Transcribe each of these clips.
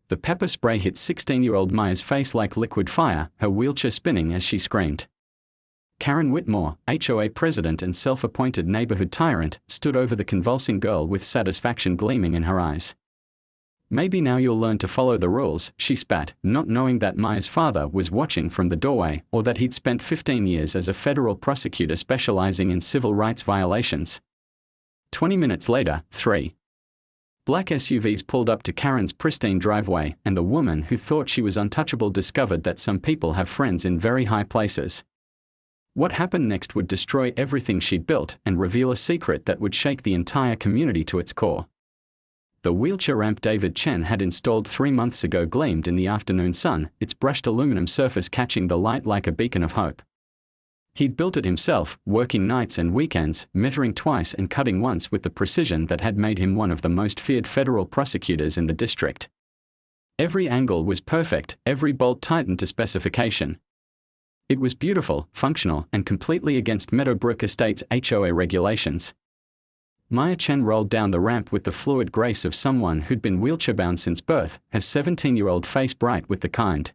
The pepper spray hit 16-year-old Maya's face like liquid fire, her wheelchair spinning as she screamed. Karen Whitmore, HOA president and self-appointed neighborhood tyrant, stood over the convulsing girl with satisfaction gleaming in her eyes. "Maybe now you'll learn to follow the rules," she spat, not knowing that Maya's father was watching from the doorway, or that he'd spent 15 years as a federal prosecutor specializing in civil rights violations. 20 minutes later, 3 black SUVs pulled up to Karen's pristine driveway, and the woman who thought she was untouchable discovered that some people have friends in very high places. What happened next would destroy everything she'd built and reveal a secret that would shake the entire community to its core. The wheelchair ramp David Chen had installed 3 months ago gleamed in the afternoon sun, its brushed aluminum surface catching the light like a beacon of hope. He'd built it himself, working nights and weekends, measuring twice and cutting once with the precision that had made him one of the most feared federal prosecutors in the district. Every angle was perfect, every bolt tightened to specification. It was beautiful, functional, and completely against Meadowbrook Estates' HOA regulations. Maya Chen rolled down the ramp with the fluid grace of someone who'd been wheelchair-bound since birth, her 17-year-old face bright with the kind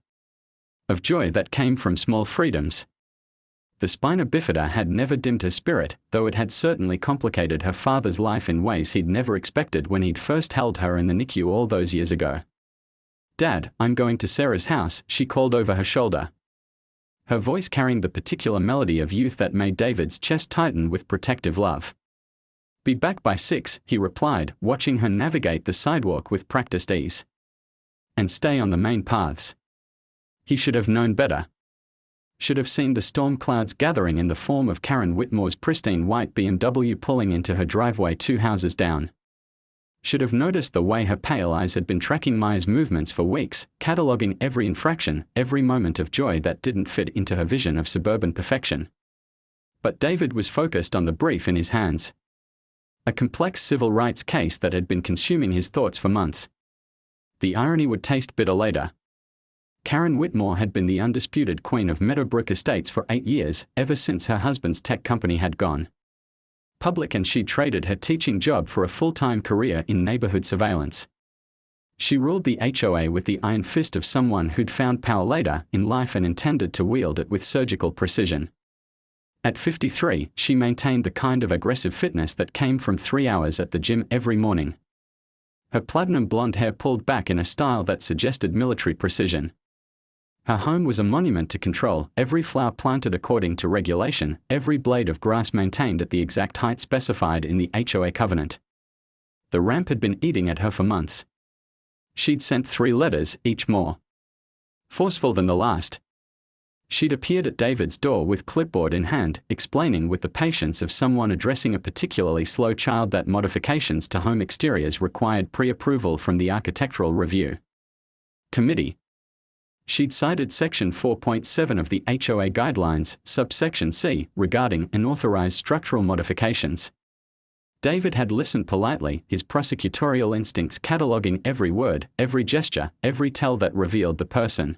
of joy that came from small freedoms. The spina bifida had never dimmed her spirit, though it had certainly complicated her father's life in ways he'd never expected when he'd first held her in the NICU all those years ago. "Dad, I'm going to Sarah's house," she called over her shoulder, her voice carrying the particular melody of youth that made David's chest tighten with protective love. "Be back by 6, he replied, watching her navigate the sidewalk with practiced ease. "And stay on the main paths." He should have known better. Should have seen the storm clouds gathering in the form of Karen Whitmore's pristine white BMW pulling into her driveway 2 houses down. Should have noticed the way her pale eyes had been tracking Maya's movements for weeks, cataloging every infraction, every moment of joy that didn't fit into her vision of suburban perfection. But David was focused on the brief in his hands. A complex civil rights case that had been consuming his thoughts for months. The irony would taste bitter later. Karen Whitmore had been the undisputed queen of Meadowbrook Estates for 8 years, ever since her husband's tech company had gone public and she'd traded her teaching job for a full-time career in neighborhood surveillance. She ruled the HOA with the iron fist of someone who'd found power later in life and intended to wield it with surgical precision. At 53, she maintained the kind of aggressive fitness that came from 3 hours at the gym every morning. Her platinum blonde hair pulled back in a style that suggested military precision. Her home was a monument to control, every flower planted according to regulation, every blade of grass maintained at the exact height specified in the HOA covenant. The ramp had been eating at her for months. She'd sent 3 letters, each more forceful than the last. She'd appeared at David's door with clipboard in hand, explaining with the patience of someone addressing a particularly slow child that modifications to home exteriors required pre-approval from the Architectural Review Committee. She'd cited Section 4.7 of the HOA Guidelines, subsection C, regarding unauthorized structural modifications. David had listened politely, his prosecutorial instincts cataloging every word, every gesture, every tell that revealed the person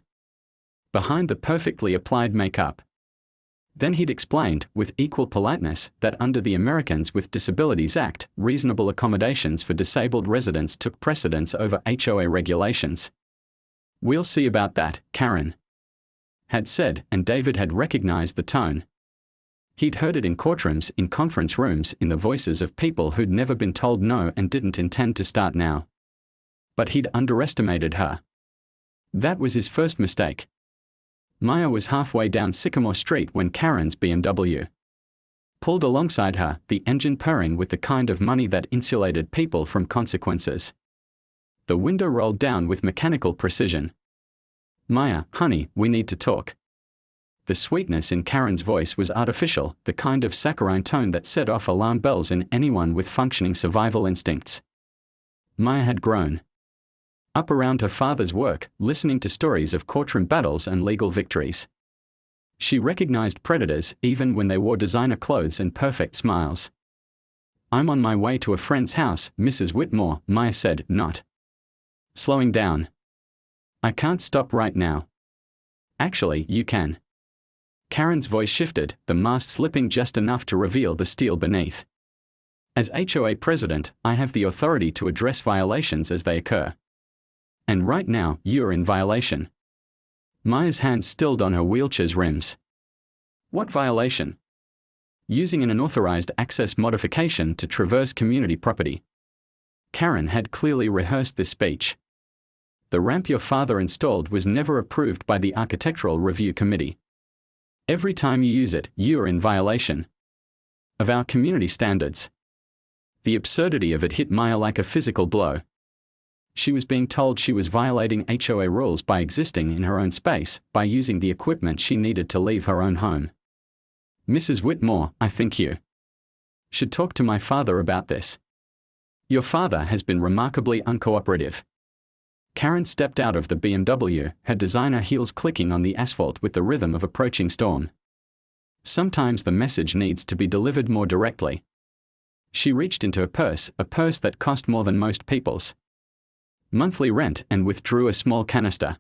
behind the perfectly applied makeup. Then he'd explained, with equal politeness, that under the Americans with Disabilities Act, reasonable accommodations for disabled residents took precedence over HOA regulations. "We'll see about that," Karen had said, and David had recognized the tone. He'd heard it in courtrooms, in conference rooms, in the voices of people who'd never been told no and didn't intend to start now. But he'd underestimated her. That was his first mistake. Maya was halfway down Sycamore Street when Karen's BMW pulled alongside her, the engine purring with the kind of money that insulated people from consequences. The window rolled down with mechanical precision. "Maya, honey, we need to talk." The sweetness in Karen's voice was artificial, the kind of saccharine tone that set off alarm bells in anyone with functioning survival instincts. Maya had grown up around her father's work, listening to stories of courtroom battles and legal victories. She recognized predators, even when they wore designer clothes and perfect smiles. "I'm on my way to a friend's house, Mrs. Whitmore," Maya said, not slowing down. "I can't stop right now." "Actually, you can." Karen's voice shifted, the mask slipping just enough to reveal the steel beneath. "As HOA president, I have the authority to address violations as they occur. And right now, you're in violation. Maya's hand stilled on her wheelchair's rims. What violation? Using an unauthorized access modification to traverse community property. Karen had clearly rehearsed this speech. The ramp your father installed was never approved by the Architectural Review Committee. Every time you use it, you're in violation of our community standards. The absurdity of it hit Maya like a physical blow. She was being told she was violating HOA rules by existing in her own space, by using the equipment she needed to leave her own home. Mrs. Whitmore, I think you should talk to my father about this. Your father has been remarkably uncooperative. Karen stepped out of the BMW, her designer heels clicking on the asphalt with the rhythm of approaching storm. Sometimes the message needs to be delivered more directly. She reached into a purse that cost more than most people's monthly rent, and withdrew a small canister.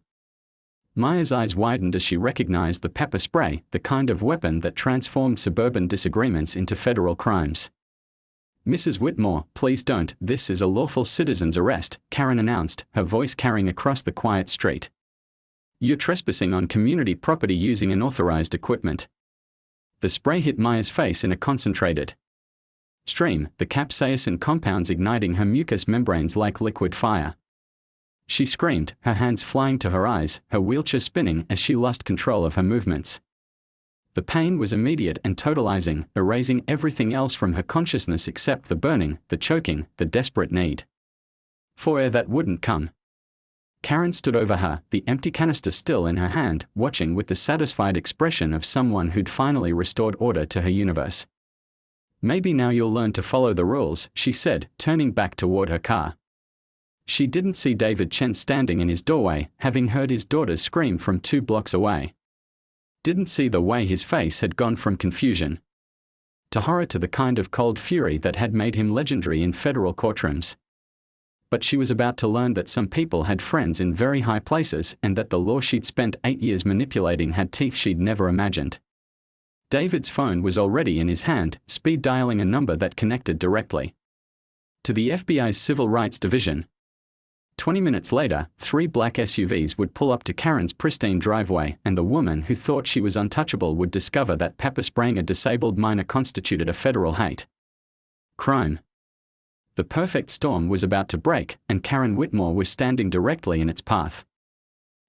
Maya's eyes widened as she recognized the pepper spray, the kind of weapon that transformed suburban disagreements into federal crimes. Mrs. Whitmore, please don't, this is a lawful citizen's arrest, Karen announced, her voice carrying across the quiet street. You're trespassing on community property using unauthorized equipment. The spray hit Maya's face in a concentrated stream, the capsaicin compounds igniting her mucous membranes like liquid fire. She screamed, her hands flying to her eyes, her wheelchair spinning as she lost control of her movements. The pain was immediate and totalizing, erasing everything else from her consciousness except the burning, the choking, the desperate need for air that wouldn't come. Karen stood over her, the empty canister still in her hand, watching with the satisfied expression of someone who'd finally restored order to her universe. Maybe now you'll learn to follow the rules, she said, turning back toward her car. She didn't see David Chen standing in his doorway, having heard his daughter scream from 2 blocks away. Didn't see the way his face had gone from confusion to horror to the kind of cold fury that had made him legendary in federal courtrooms. But she was about to learn that some people had friends in very high places, and that the law she'd spent 8 years manipulating had teeth she'd never imagined. David's phone was already in his hand, speed dialing a number that connected directly to the FBI's Civil Rights Division. 20 minutes later, 3 black SUVs would pull up to Karen's pristine driveway, and the woman who thought she was untouchable would discover that pepper spraying a disabled minor constituted a federal hate crime. The perfect storm was about to break, and Karen Whitmore was standing directly in its path.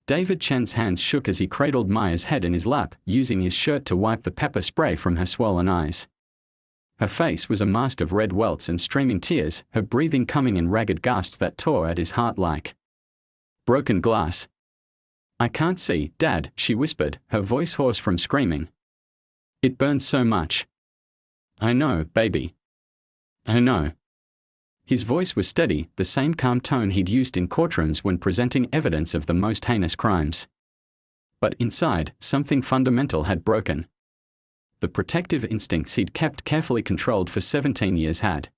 David Chen's hands shook as he cradled Maya's head in his lap, using his shirt to wipe the pepper spray from her swollen eyes. Her face was a mask of red welts and streaming tears, her breathing coming in ragged gasps that tore at his heart like broken glass. I can't see, Dad, she whispered, her voice hoarse from screaming. It burns so much. I know, baby. I know. His voice was steady, the same calm tone he'd used in courtrooms when presenting evidence of the most heinous crimes. But inside, something fundamental had broken. The protective instincts he'd kept carefully controlled for 17 years had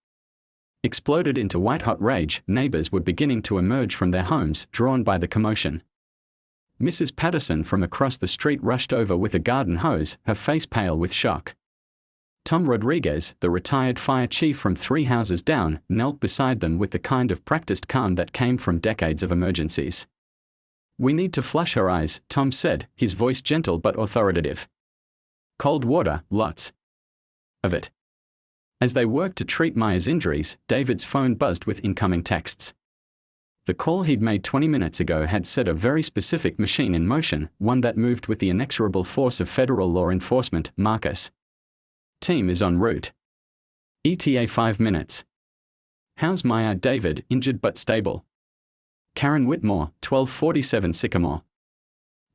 exploded into white-hot rage. Neighbors were beginning to emerge from their homes, drawn by the commotion. Mrs. Patterson from across the street rushed over with a garden hose, her face pale with shock. Tom Rodriguez, the retired fire chief from 3 houses down, knelt beside them with the kind of practiced calm that came from decades of emergencies. We need to flush her eyes, Tom said, his voice gentle but authoritative. Cold water, lots of it. As they worked to treat Maya's injuries, David's phone buzzed with incoming texts. The call he'd made 20 minutes ago had set a very specific machine in motion, one that moved with the inexorable force of federal law enforcement. Marcus. Team is en route. ETA 5 minutes. How's Maya? David, injured but stable. Karen Whitmore, 1247 Sycamore.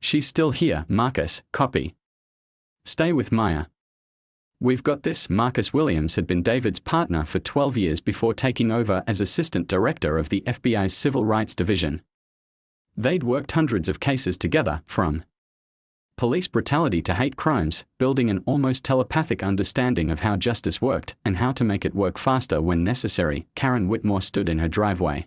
She's still here, Marcus, copy. Stay with Maya. We've got this. Marcus Williams had been David's partner for 12 years before taking over as assistant director of the FBI's Civil Rights Division. They'd worked hundreds of cases together, from police brutality to hate crimes, building an almost telepathic understanding of how justice worked and how to make it work faster when necessary. Karen Whitmore stood in her driveway,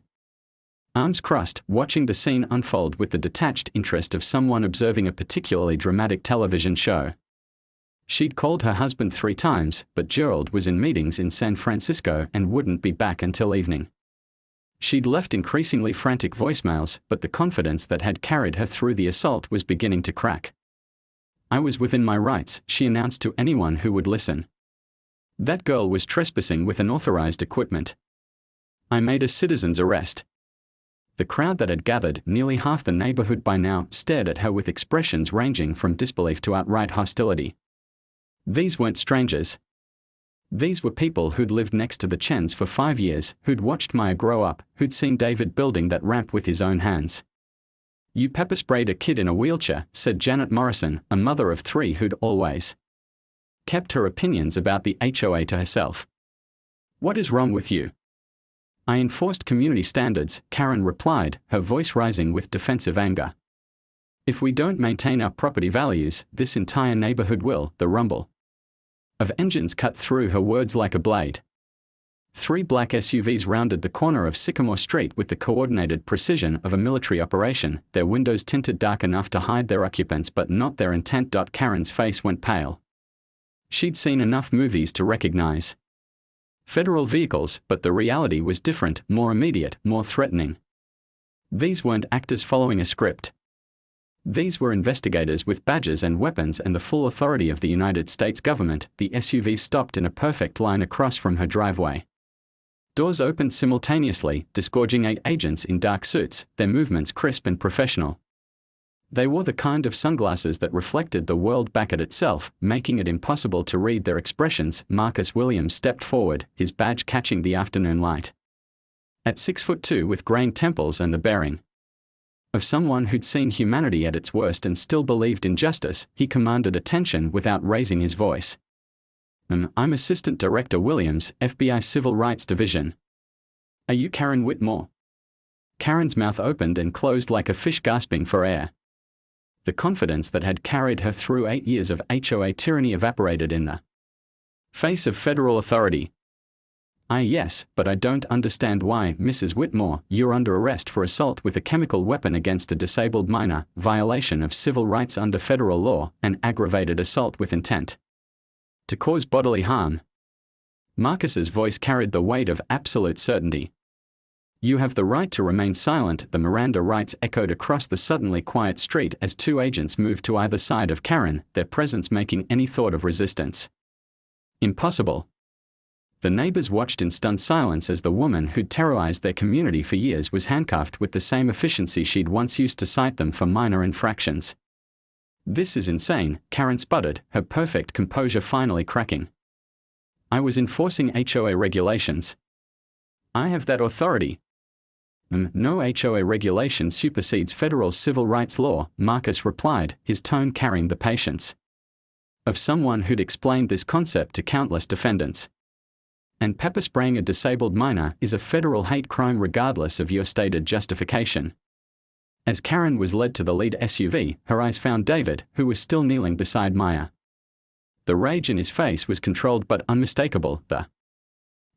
arms crossed, watching the scene unfold with the detached interest of someone observing a particularly dramatic television show. She'd called her husband 3 times, but Gerald was in meetings in San Francisco and wouldn't be back until evening. She'd left increasingly frantic voicemails, but the confidence that had carried her through the assault was beginning to crack. I was within my rights, she announced to anyone who would listen. That girl was trespassing with unauthorized equipment. I made a citizen's arrest. The crowd that had gathered, nearly half the neighborhood by now, stared at her with expressions ranging from disbelief to outright hostility. These weren't strangers. These were people who'd lived next to the Chens for 5 years, who'd watched Maya grow up, who'd seen David building that ramp with his own hands. You pepper sprayed a kid in a wheelchair, said Janet Morrison, a mother of 3 who'd always kept her opinions about the HOA to herself. What is wrong with you? I enforced community standards, Karen replied, her voice rising with defensive anger. If we don't maintain our property values, this entire neighborhood will. The rumble of engines cut through her words like a blade. 3 black SUVs rounded the corner of Sycamore Street with the coordinated precision of a military operation, their windows tinted dark enough to hide their occupants but not their intent. Karen's face went pale. She'd seen enough movies to recognize federal vehicles, but the reality was different, more immediate, more threatening. These weren't actors following a script. These were investigators with badges and weapons and the full authority of the United States government. The SUV stopped in a perfect line across from her driveway. Doors opened simultaneously, disgorging 8 agents in dark suits, their movements crisp and professional. They wore the kind of sunglasses that reflected the world back at itself, making it impossible to read their expressions. Marcus Williams stepped forward, his badge catching the afternoon light. At 6'2" with grained temples and the bearing of someone who'd seen humanity at its worst and still believed in justice, he commanded attention without raising his voice. I'm Assistant Director Williams, FBI Civil Rights Division. Are you Karen Whitmore? Karen's mouth opened and closed like a fish gasping for air. The confidence that had carried her through 8 years of HOA tyranny evaporated in the face of federal authority. Yes, but I don't understand why, Mrs. Whitmore. You're under arrest for assault with a chemical weapon against a disabled minor, violation of civil rights under federal law, and aggravated assault with intent to cause bodily harm. Marcus's voice carried the weight of absolute certainty. You have the right to remain silent, the Miranda rights echoed across the suddenly quiet street as 2 agents moved to either side of Karen, their presence making any thought of resistance impossible. The neighbors watched in stunned silence as the woman who'd terrorized their community for years was handcuffed with the same efficiency she'd once used to cite them for minor infractions. This is insane, Karen sputtered, her perfect composure finally cracking. I was enforcing HOA regulations. I have that authority. No HOA regulation supersedes federal civil rights law, Marcus replied, his tone carrying the patience of someone who'd explained this concept to countless defendants. And pepper spraying a disabled minor is a federal hate crime regardless of your stated justification. As Karen was led to the lead SUV, her eyes found David, who was still kneeling beside Maya. The rage in his face was controlled but unmistakable, the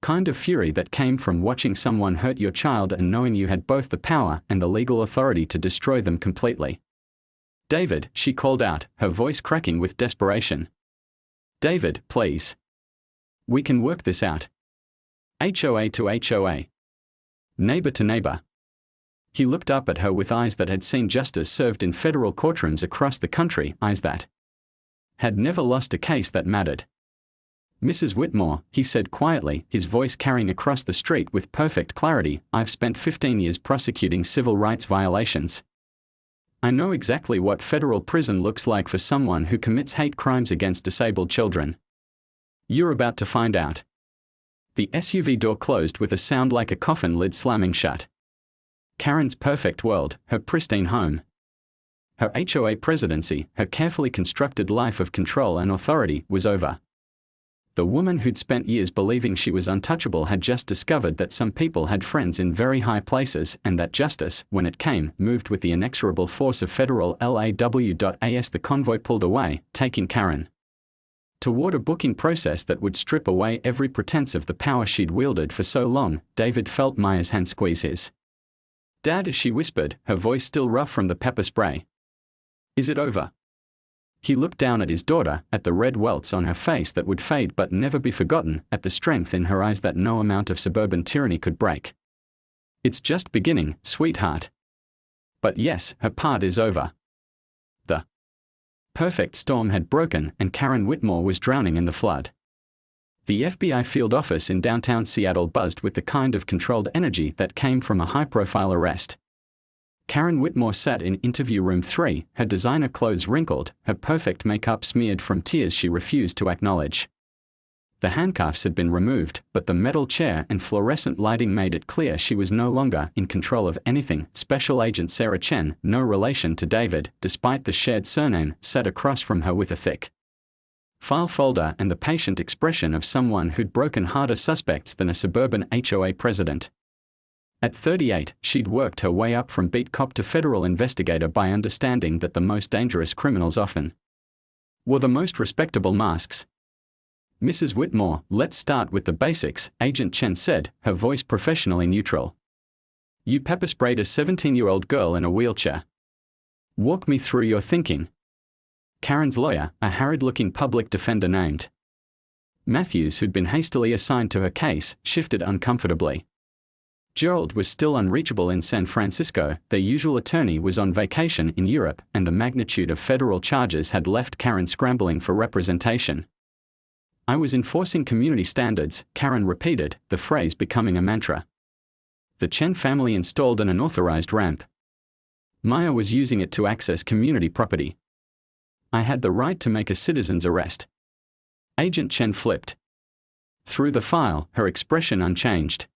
kind of fury that came from watching someone hurt your child and knowing you had both the power and the legal authority to destroy them completely. David, she called out, her voice cracking with desperation. David, please. We can work this out. HOA to HOA. Neighbor to neighbor. He looked up at her with eyes that had seen justice served in federal courtrooms across the country, eyes that had never lost a case that mattered. Mrs. Whitmore, he said quietly, his voice carrying across the street with perfect clarity, I've spent 15 years prosecuting civil rights violations. I know exactly what federal prison looks like for someone who commits hate crimes against disabled children. You're about to find out. The SUV door closed with a sound like a coffin lid slamming shut. Karen's perfect world, her pristine home, her HOA presidency, her carefully constructed life of control and authority, was over. The woman who'd spent years believing she was untouchable had just discovered that some people had friends in very high places and that justice, when it came, moved with the inexorable force of federal law. The convoy pulled away, taking Karen toward a booking process that would strip away every pretense of the power she'd wielded for so long. David felt Maya's hand squeeze his. Dad, she whispered, her voice still rough from the pepper spray. Is it over? He looked down at his daughter, at the red welts on her face that would fade but never be forgotten, at the strength in her eyes that no amount of suburban tyranny could break. It's just beginning, sweetheart. But yes, her part is over. The perfect storm had broken and Karen Whitmore was drowning in the flood. The FBI field office in downtown Seattle buzzed with the kind of controlled energy that came from a high-profile arrest. Karen Whitmore sat in interview room 3, her designer clothes wrinkled, her perfect makeup smeared from tears she refused to acknowledge. The handcuffs had been removed, but the metal chair and fluorescent lighting made it clear she was no longer in control of anything. Special Agent Sarah Chen, no relation to David, despite the shared surname, sat across from her with a thick file folder and the patient expression of someone who'd broken harder suspects than a suburban HOA president. At 38, she'd worked her way up from beat cop to federal investigator by understanding that the most dangerous criminals often wore the most respectable masks. Mrs. Whitmore, let's start with the basics, Agent Chen said, her voice professionally neutral. You pepper sprayed a 17-year-old girl in a wheelchair. Walk me through your thinking. Karen's lawyer, a harried-looking public defender named Matthews, who'd been hastily assigned to her case, shifted uncomfortably. Gerald was still unreachable in San Francisco, their usual attorney was on vacation in Europe, and the magnitude of federal charges had left Karen scrambling for representation. I was enforcing community standards, Karen repeated, the phrase becoming a mantra. The Chen family installed an unauthorized ramp. Maya was using it to access community property. I had the right to make a citizen's arrest. Agent Chen flipped through the file, her expression unchanged.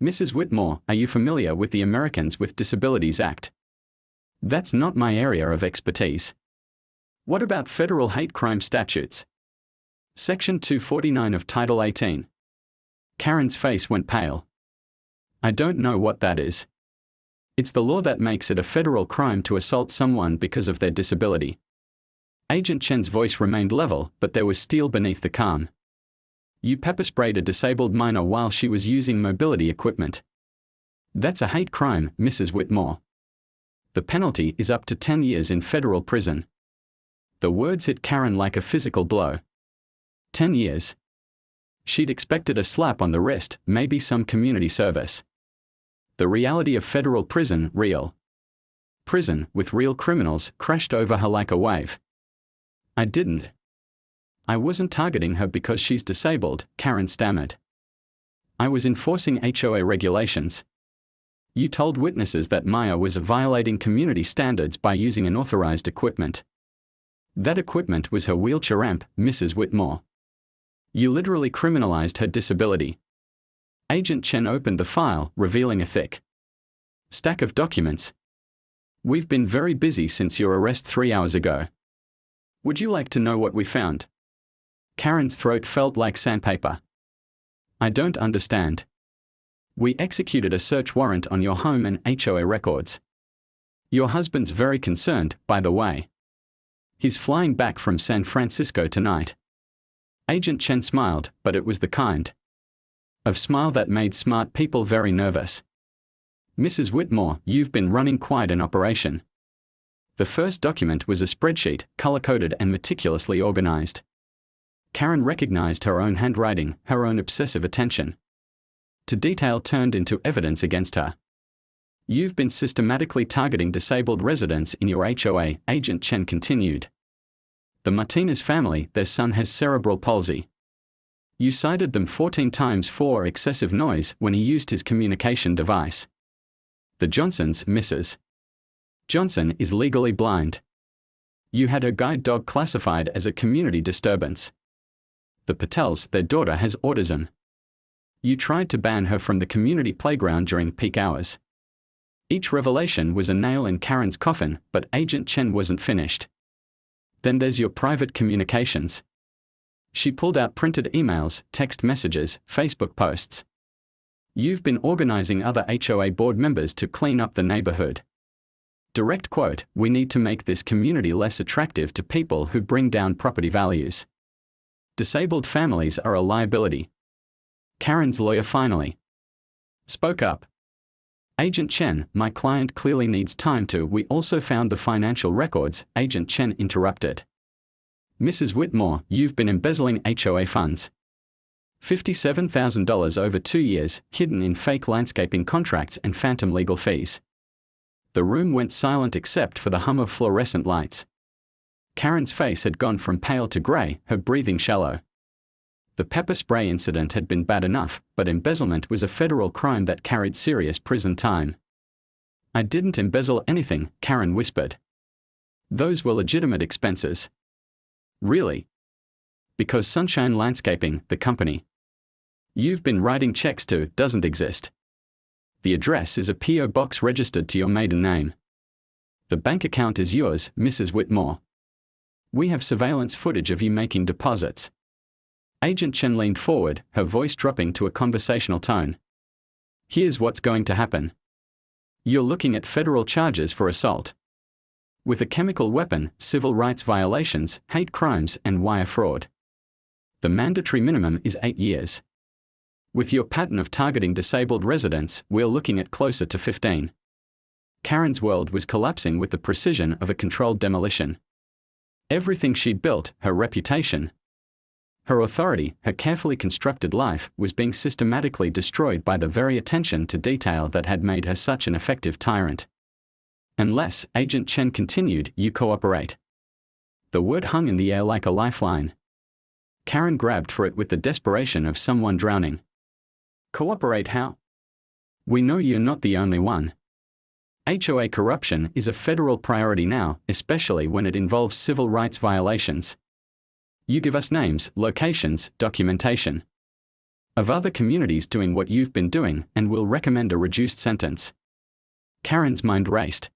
Mrs. Whitmore, are you familiar with the Americans with Disabilities Act? That's not my area of expertise. What about federal hate crime statutes? Section 249 of Title 18. Karen's face went pale. I don't know what that is. It's the law that makes it a federal crime to assault someone because of their disability. Agent Chen's voice remained level, but there was steel beneath the calm. You pepper sprayed a disabled minor while she was using mobility equipment. That's a hate crime, Mrs. Whitmore. The penalty is up to 10 years in federal prison. The words hit Karen like a physical blow. 10 years. She'd expected a slap on the wrist, maybe some community service. The reality of federal prison, real prison, with real criminals, crashed over her like a wave. I didn't. I wasn't targeting her because she's disabled, Karen stammered. I was enforcing HOA regulations. You told witnesses that Maya was violating community standards by using unauthorized equipment. That equipment was her wheelchair ramp, Mrs. Whitmore. You literally criminalized her disability. Agent Chen opened the file, revealing a thick stack of documents. We've been very busy since your arrest 3 hours ago. Would you like to know what we found? Karen's throat felt like sandpaper. I don't understand. We executed a search warrant on your home and HOA records. Your husband's very concerned, by the way. He's flying back from San Francisco tonight. Agent Chen smiled, but it was the kind of smile that made smart people very nervous. Mrs. Whitmore, you've been running quite an operation. The first document was a spreadsheet, color-coded and meticulously organized. Karen recognized her own handwriting, her own obsessive attention to detail turned into evidence against her. You've been systematically targeting disabled residents in your HOA, Agent Chen continued. The Martinez family, their son has cerebral palsy. You cited them 14 times for excessive noise when he used his communication device. The Johnsons, Mrs. Johnson, is legally blind. You had her guide dog classified as a community disturbance. The Patels, their daughter has autism. You tried to ban her from the community playground during peak hours. Each revelation was a nail in Karen's coffin, but Agent Chen wasn't finished. Then there's your private communications. She pulled out printed emails, text messages, Facebook posts. You've been organizing other HOA board members to clean up the neighborhood. Direct quote, we need to make this community less attractive to people who bring down property values. Disabled families are a liability. Karen's lawyer finally spoke up. Agent Chen, my client clearly needs time to. We also found the financial records, Agent Chen interrupted. Mrs. Whitmore, you've been embezzling HOA funds. $57,000 over 2 years, hidden in fake landscaping contracts and phantom legal fees. The room went silent except for the hum of fluorescent lights. Karen's face had gone from pale to grey, her breathing shallow. The pepper spray incident had been bad enough, but embezzlement was a federal crime that carried serious prison time. "I didn't embezzle anything," Karen whispered. "Those were legitimate expenses." "Really?" "Because Sunshine Landscaping, the company you've been writing checks to, doesn't exist. The address is a P.O. box registered to your maiden name. The bank account is yours, Mrs. Whitmore. We have surveillance footage of you making deposits." Agent Chen leaned forward, her voice dropping to a conversational tone. "Here's what's going to happen. You're looking at federal charges for assault with a chemical weapon, civil rights violations, hate crimes, and wire fraud. The mandatory minimum is 8 years. With your pattern of targeting disabled residents, we're looking at closer to 15. Karen's world was collapsing with the precision of a controlled demolition. Everything she'd built, her reputation, her authority, her carefully constructed life, was being systematically destroyed by the very attention to detail that had made her such an effective tyrant. "Unless," Agent Chen continued, "you cooperate." The word hung in the air like a lifeline. Karen grabbed for it with the desperation of someone drowning. "Cooperate how? We know you're not the only one. HOA corruption is a federal priority now, especially when it involves civil rights violations. You give us names, locations, documentation of other communities doing what you've been doing, and we'll recommend a reduced sentence." Karen's mind raced.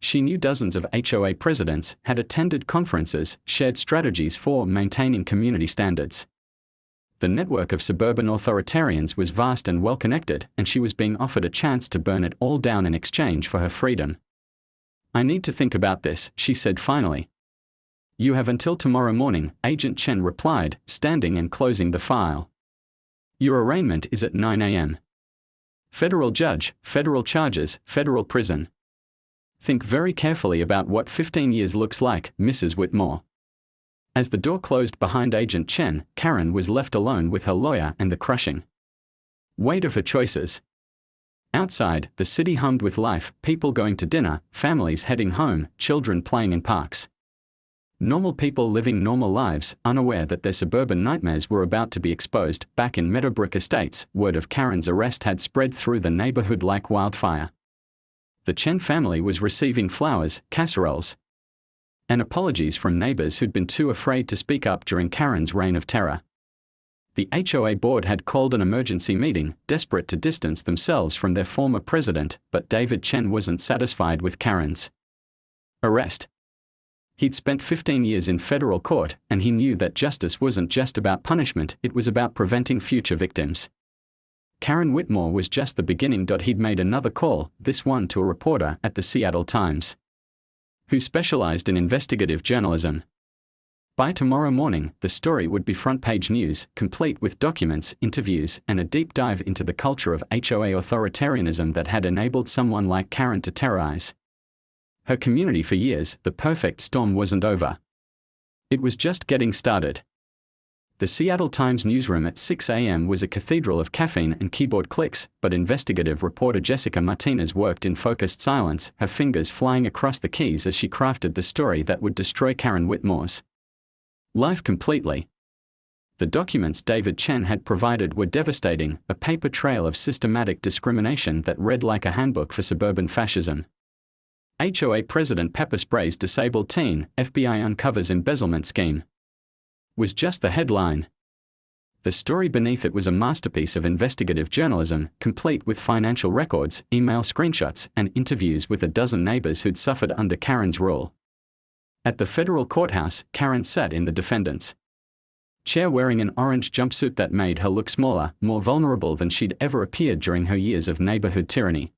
She knew dozens of HOA presidents, had attended conferences, shared strategies for maintaining community standards. The network of suburban authoritarians was vast and well-connected, and she was being offered a chance to burn it all down in exchange for her freedom. "I need to think about this," she said finally. "You have until tomorrow morning," Agent Chen replied, standing and closing the file. "Your arraignment is at 9 a.m. Federal judge, federal charges, federal prison. Think very carefully about what 15 years looks like, Mrs. Whitmore." As the door closed behind Agent Chen, Karen was left alone with her lawyer and the crushing weight of her choices. Outside, the city hummed with life, people going to dinner, families heading home, children playing in parks. Normal people living normal lives, unaware that their suburban nightmares were about to be exposed. Back in Meadowbrook Estates, word of Karen's arrest had spread through the neighborhood like wildfire. The Chen family was receiving flowers, casseroles, and apologies from neighbors who'd been too afraid to speak up during Karen's reign of terror. The HOA board had called an emergency meeting, desperate to distance themselves from their former president, but David Chen wasn't satisfied with Karen's arrest. He'd spent 15 years in federal court, and he knew that justice wasn't just about punishment, it was about preventing future victims. Karen Whitmore was just the beginning. He'd made another call, this one to a reporter at the Seattle Times, who specialized in investigative journalism. By tomorrow morning, the story would be front-page news, complete with documents, interviews, and a deep dive into the culture of HOA authoritarianism that had enabled someone like Karen to terrorize her community for years. The perfect storm wasn't over. It was just getting started. The Seattle Times newsroom at 6 a.m. was a cathedral of caffeine and keyboard clicks, but investigative reporter Jessica Martinez worked in focused silence, her fingers flying across the keys as she crafted the story that would destroy Karen Whitmore's life completely. The documents David Chen had provided were devastating, a paper trail of systematic discrimination that read like a handbook for suburban fascism. HOA President pepper sprays disabled teen, FBI uncovers embezzlement scheme, was just the headline. The story beneath it was a masterpiece of investigative journalism, complete with financial records, email screenshots, and interviews with a dozen neighbors who'd suffered under Karen's rule. At the federal courthouse, Karen sat in the defendant's chair wearing an orange jumpsuit that made her look smaller, more vulnerable than she'd ever appeared during her years of neighborhood tyranny.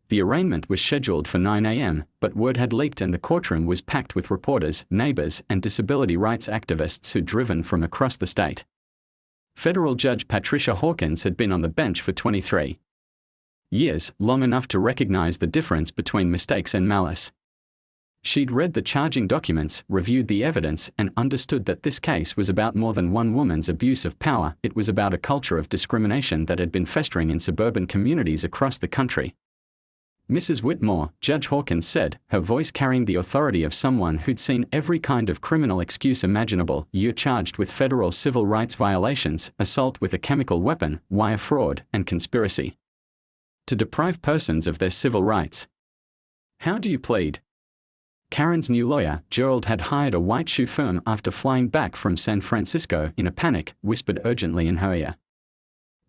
The arraignment was scheduled for 9 a.m., but word had leaked and the courtroom was packed with reporters, neighbors, and disability rights activists who'd driven from across the state. Federal Judge Patricia Hawkins had been on the bench for 23 years, long enough to recognize the difference between mistakes and malice. She'd read the charging documents, reviewed the evidence, and understood that this case was about more than one woman's abuse of power. It was about a culture of discrimination that had been festering in suburban communities across the country. Mrs. Whitmore, Judge Hawkins said, her voice carrying the authority of someone who'd seen every kind of criminal excuse imaginable. You're charged with federal civil rights violations, assault with a chemical weapon, wire fraud, and conspiracy to deprive persons of their civil rights. How do you plead? Karen's new lawyer, Gerald, had hired a white shoe firm after flying back from San Francisco in a panic, whispered urgently in her ear.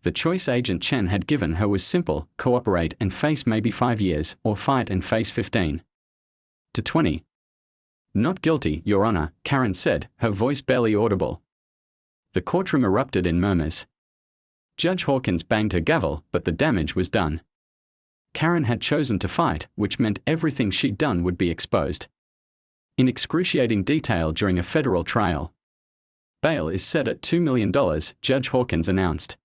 The choice agent Chen had given her was simple: cooperate and face maybe 5 years, or fight and face 15 to 20. Not guilty, Your Honor, Karen said, her voice barely audible. The courtroom erupted in murmurs. Judge Hawkins banged her gavel, but the damage was done. Karen had chosen to fight, which meant everything she'd done would be exposed in excruciating detail during a federal trial. Bail is set at $2 million, Judge Hawkins announced.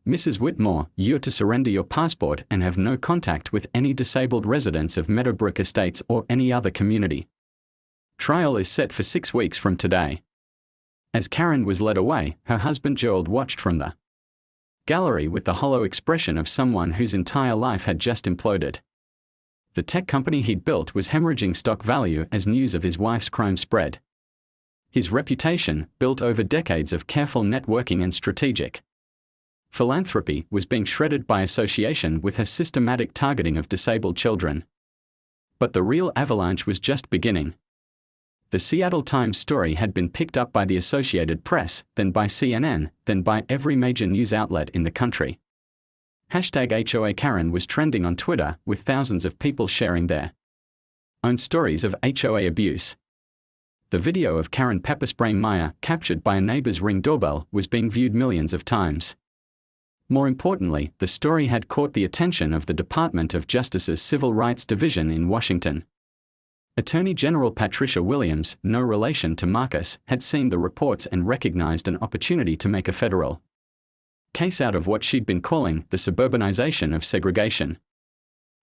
Mrs. Whitmore, you're to surrender your passport and have no contact with any disabled residents of Meadowbrook Estates or any other community. Trial is set for 6 weeks from today. As Karen was led away, her husband Gerald watched from the gallery with the hollow expression of someone whose entire life had just imploded. The tech company he'd built was hemorrhaging stock value as news of his wife's crime spread. His reputation, built over decades of careful networking and strategic philanthropy, was being shredded by association with her systematic targeting of disabled children. But the real avalanche was just beginning. The Seattle Times story had been picked up by the Associated Press, then by CNN, then by every major news outlet in the country. #HOA Karen was trending on Twitter, with thousands of people sharing their own stories of HOA abuse. The video of Karen pepper spraying Maya, captured by a neighbor's Ring doorbell, was being viewed millions of times. More importantly, the story had caught the attention of the Department of Justice's Civil Rights Division in Washington. Attorney General Patricia Williams, no relation to Marcus, had seen the reports and recognized an opportunity to make a federal case out of what she'd been calling the suburbanization of segregation.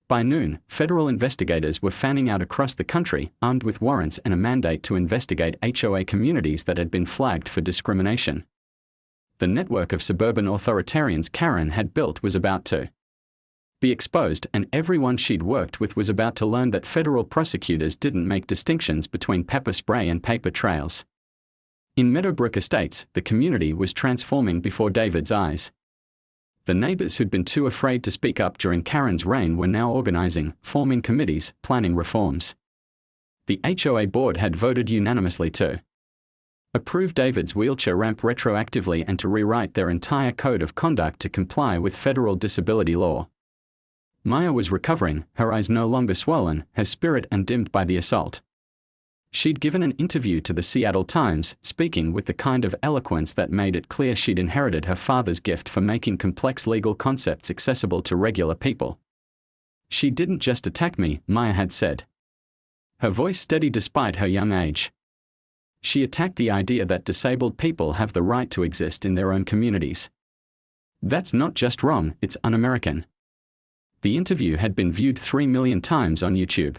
By noon, federal investigators were fanning out across the country, armed with warrants and a mandate to investigate HOA communities that had been flagged for discrimination. The network of suburban authoritarians Karen had built was about to be exposed, and everyone she'd worked with was about to learn that federal prosecutors didn't make distinctions between pepper spray and paper trails. In Meadowbrook Estates, the community was transforming before David's eyes. The neighbors who'd been too afraid to speak up during Karen's reign were now organizing, forming committees, planning reforms. The HOA board had voted unanimously to approve David's wheelchair ramp retroactively and to rewrite their entire code of conduct to comply with federal disability law. Maya was recovering, her eyes no longer swollen, her spirit undimmed by the assault. She'd given an interview to the Seattle Times, speaking with the kind of eloquence that made it clear she'd inherited her father's gift for making complex legal concepts accessible to regular people. She didn't just attack me, Maya had said. Her voice steady despite her young age. She attacked the idea that disabled people have the right to exist in their own communities. That's not just wrong, it's un-American. The interview had been viewed 3 million times on YouTube.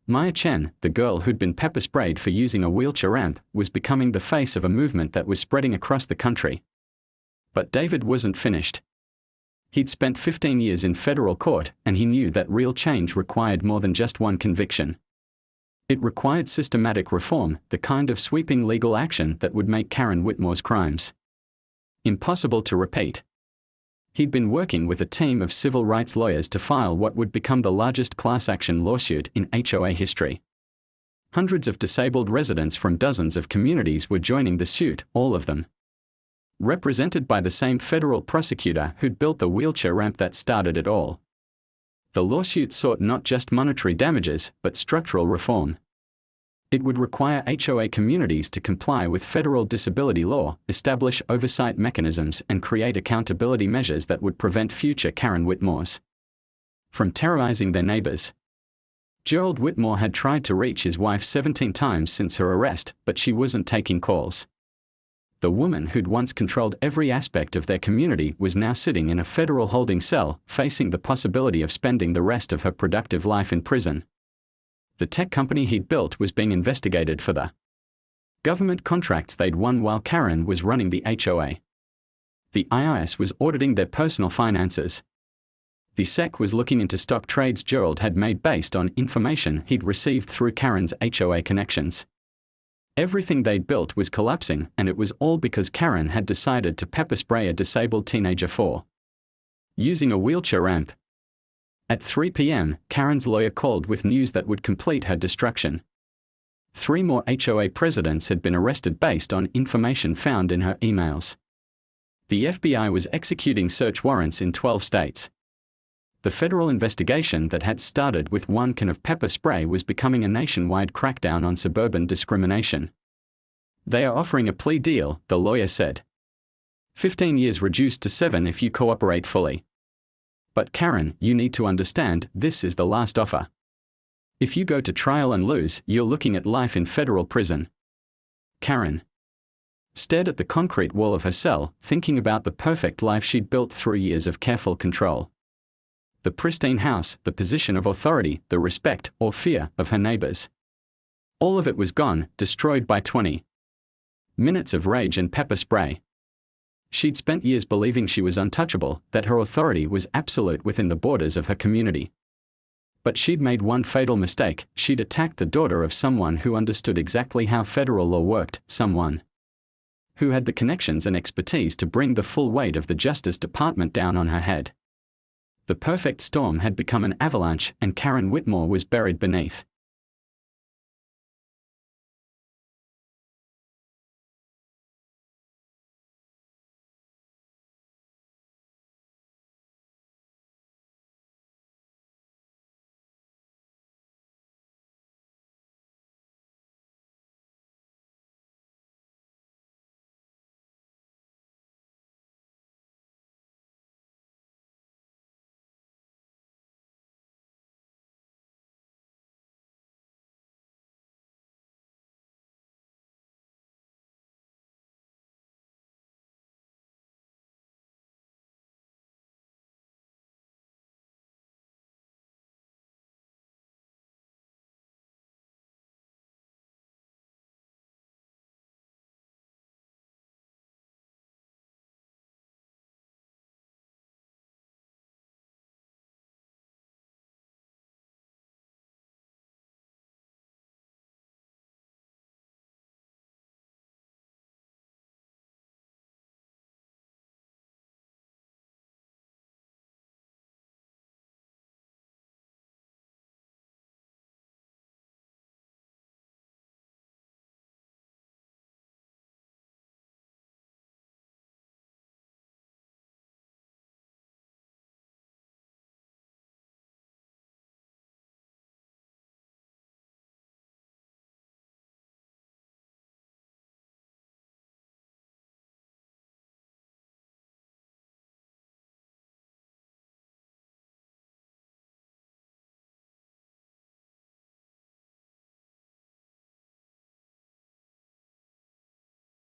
Maya Chen, the girl who'd been pepper sprayed for using a wheelchair ramp, was becoming the face of a movement that was spreading across the country. But David wasn't finished. He'd spent 15 years in federal court, and he knew that real change required more than just one conviction. It required systematic reform, the kind of sweeping legal action that would make Karen Whitmore's crimes impossible to repeat. He'd been working with a team of civil rights lawyers to file what would become the largest class action lawsuit in HOA history. Hundreds of disabled residents from dozens of communities were joining the suit, all of them represented by the same federal prosecutor who'd built the wheelchair ramp that started it all. The lawsuit sought not just monetary damages, but structural reform. It would require HOA communities to comply with federal disability law, establish oversight mechanisms, and create accountability measures that would prevent future Karen Whitmores from terrorizing their neighbors. Gerald Whitmore had tried to reach his wife 17 times since her arrest, but she wasn't taking calls. The woman who'd once controlled every aspect of their community was now sitting in a federal holding cell, facing the possibility of spending the rest of her productive life in prison. The tech company he'd built was being investigated for the government contracts they'd won while Karen was running the HOA. The IRS was auditing their personal finances. The SEC was looking into stock trades Gerald had made based on information he'd received through Karen's HOA connections. Everything they'd built was collapsing, and it was all because Karen had decided to pepper spray a disabled teenager for using a wheelchair ramp. At 3 p.m., Karen's lawyer called with news that would complete her destruction. 3 more HOA presidents had been arrested based on information found in her emails. The FBI was executing search warrants in 12 states. The federal investigation that had started with 1 can of pepper spray was becoming a nationwide crackdown on suburban discrimination. They are offering a plea deal, the lawyer said. 15 years reduced to 7 if you cooperate fully. But Karen, you need to understand, this is the last offer. If you go to trial and lose, you're looking at life in federal prison. Karen stared at the concrete wall of her cell, thinking about the perfect life she'd built through years of careful control. The pristine house, the position of authority, the respect, or fear, of her neighbors. All of it was gone, destroyed by 20 minutes of rage and pepper spray. She'd spent years believing she was untouchable, that her authority was absolute within the borders of her community. But she'd made one fatal mistake: she'd attacked the daughter of someone who understood exactly how federal law worked, someone who had the connections and expertise to bring the full weight of the Justice Department down on her head. The perfect storm had become an avalanche, and Karen Whitmore was buried beneath.